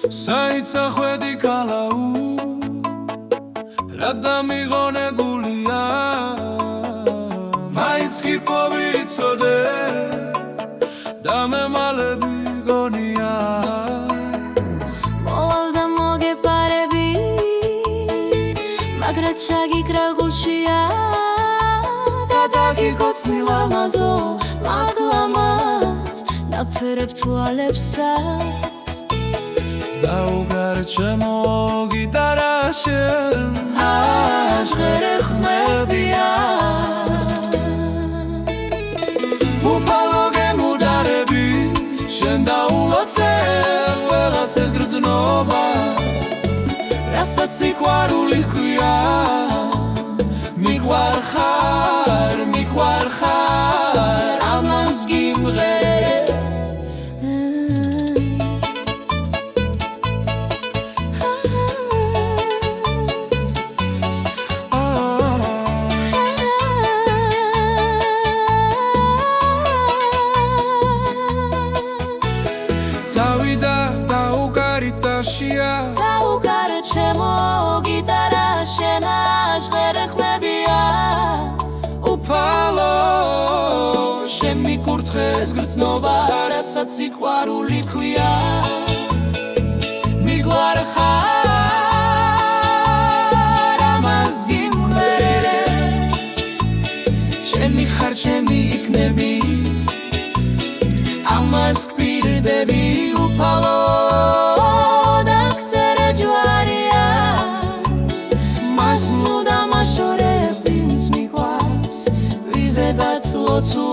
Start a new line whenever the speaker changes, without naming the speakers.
საიცა ხვედი კალაუ რა დამიღონებულია მაინც კი povicode და მე მალები გონია
მოვალ და მოგეპარები მაგრამ ჩაგიკრა გულშია და დაგიქოცნი ლამაზო მაგლამას დაფერებ თვალებსა
დაუგარჩემო გიტარა შენ
აშღერე ხმებია
უფალო გემუდარები შენ დაულოცე ყველას ეს გრძნობა რასაც სიყვარული ჰქვია მიყვარხარ ამას გიმღერე წავიდა დაუგარით დაშია
დაუგარე ჩემო გიტარა შენ აშღერე ხმებია
უფალო შენ მიკურთხეს გრძნობა რასაც სიყვარული ჰქვია მიგვარხარ ამას გიმღერე ჩემი ხარ ჩემი იქნები ამას გვირდები უფალო
დაგწერე ჯვარია
მას
მუდამ აშორებ ვინც მიყვარს ვიზედაც ლოცულ